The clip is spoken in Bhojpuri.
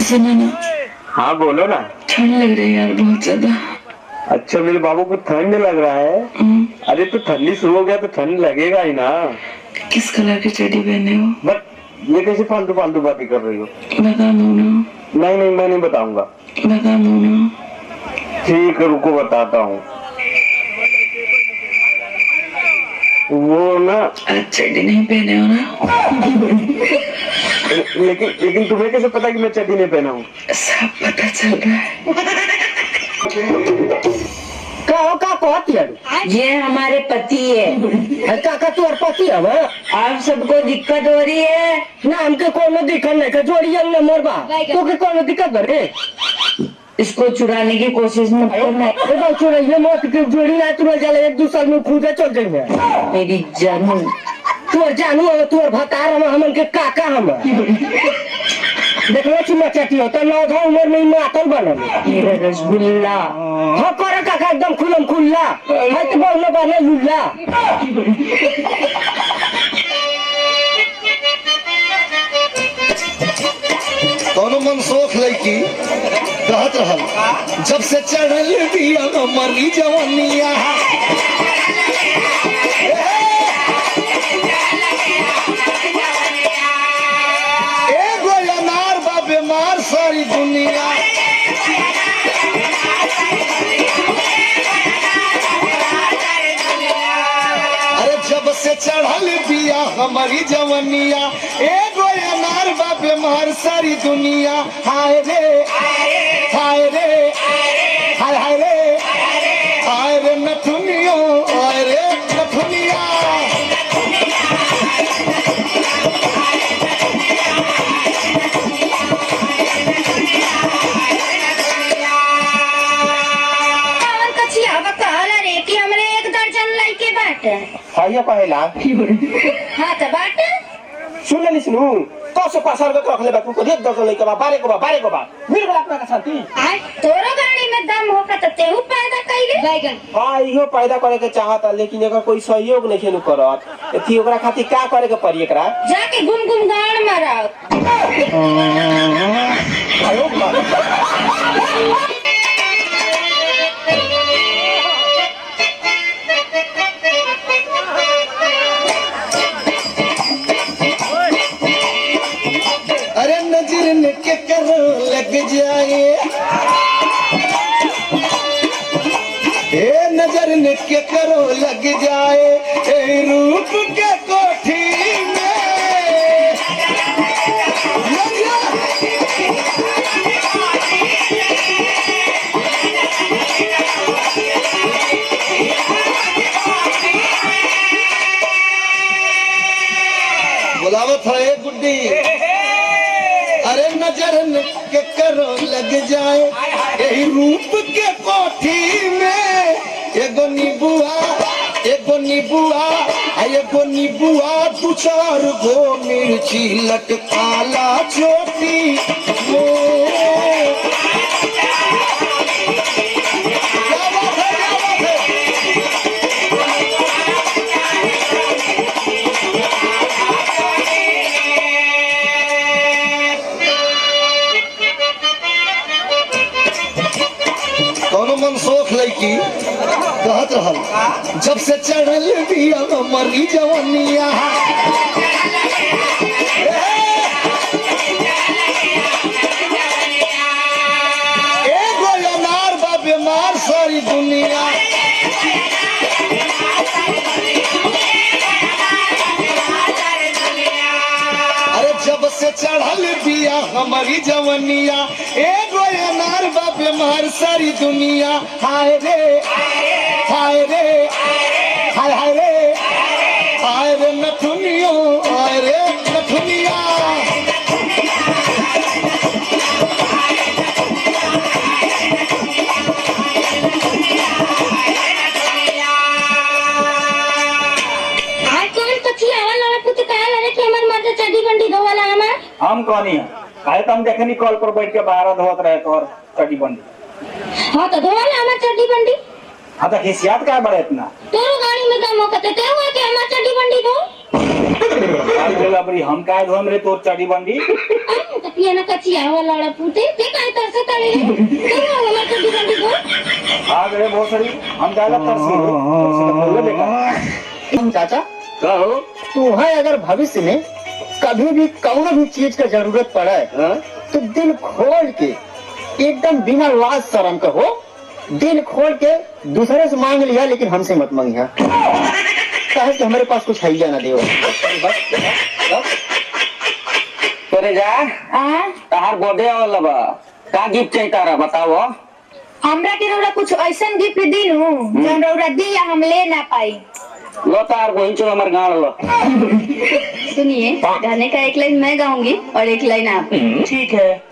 सुनो ना। हाँ बोलो ना। ठंड लग रही है यार बहुत ज्यादा। अच्छा मेरे बाबू को ठंड लग रहा है। अरे तो ठंडी शुरू हो गया तो ठंड लगेगा ही ना। किस कलर की चड्डी पहने हो? बट ये कैसे फालतू फालतू बातें कर रही हो? बता दो ना। नहीं नहीं मैं नहीं बताऊंगा। बता दो ना। ठीक है रुको बताता हूँ। वो ना चड्डी नहीं पहने हो ना? लेकिन तुम्हें कैसे पता कि मैं चड्डी नहीं पहना हूँ? सब पता चल रहा है। ये हमारे पति है। काका तोर पति है? आप सबको दिक्कत हो रही है ना? हमके कोनो दिक्कत नहीं है। जोड़िया न मोरबा तो के कोनो दिक्कत बरे? इसको चुराने की कोशिश मत करना। देखो चुराइए मत के जोड़ी ना तुरंत चले एक दूसरे में खुदे चल जाएंगे। मेरी जानू तोर जानू है तोर भतार हमन के काका हम देखलो चुना चाटी हो तो 9 उम्र में मातल बनल। मेरा रसगुल्ला हाँ करे काका एकदम खुलम खुल्ला है तो बोलने बने लुल्ला। कोनो मनसोख लड़की कहत रहल जब से चढ़ल दिया मरी जवानिया। एगो अनार बा बीमार सारी दुनिया। अरे जब से चढ़ल दिया हमारी जवानिया एगो अनार बा बीमार सारी दुनिया। हाय रे हाय रे हाय हाय रे हाय रे नथुनियो हाय रे नथुनिया। हाइया पहला हाँ तो बाट सुन ली सुनु कसो कसर के रखले बा को एक दर्जन लइका बा 12 को बा मिल गला अपना का शांति। आय तोरो गाड़ी में दम होका तो तेहू पैदा कइले बैगन। हां इहो पैदा करे के चाहता लेकिन एकर कोई सहयोग नहीं खेनु करत। एथी ओकरा खातिर का करे के पड़ी एकरा? जाके घूम घूम गाड़ माराओ। आयो अरे नजर न के करो लग जाए ए नजर न के करो लग जाए ए रूप के कोठी में। बुलावत है गुड्डी। अरे नजर न के करो लग जाए यही रूप के कोठी में। एगो नीबुआ एगो नीबुआ 2-4 गो मिर्ची लटकाला चोटी में। कोनो मनसोख लड़की कहत रहल जब से चढ़ल दिया मरी जवानिया। एगो अनार बा बीमार सारी दुनिया। अरे जब से चढ़ल दिया हमारी जवानिया एगो अनार बा बीमार सारी दुनिया। हाय रे हाय रे हाय हाय रे हाय रे नथुनियो हाय रे नथुनिया। आय कौन कथी आवल वाला पुत कहल रे कि हमर मर्द चड्डी बंडी धोवाला हमार। हम कौन है? काहे तो हम देखनी कॉल पर बैठ के बाहर धोत रहे तो चड्डी बंडी। हाँ तो धोवाला हमार चड्डी बंडी। हाँ तो खिसियात का बड़े इतना? तोरो गाड़ी में दम होका तो तेहू के हमार चड्डी बंडी धो। हम काय धोम रे तोर चढ़ी बंडी तो पियाना कचिया वाला लड़ा पूते ते काय तरसे तले रे तो वाला चड्डी बंडी को आ गए बहुत सारी हम काय तरसी बेटा चाचा कहो तू है अगर भविष्य में कभी भी कौन भी चीज का जरूरत पड़े तो दिल खोल के एकदम बिना लाज शर्म का हो दिल खोल के दूसरे से मांग लिया लेकिन हमसे मत मांगिया कहे कि हमारे पास कुछ है या ना देव तोरे जा आ तार बर्थडे वाला बा का गिफ्ट चाहिए तारा बताओ। हमरा के रौरा कुछ ऐसन गिफ्ट दीनु जौन रौरा दी या हम ले ना पाई। लो तार को इंचो हमारे गाँव लो। सुनिए गाने का एक लाइन मैं गाऊंगी और एक लाइन आप। ठीक है।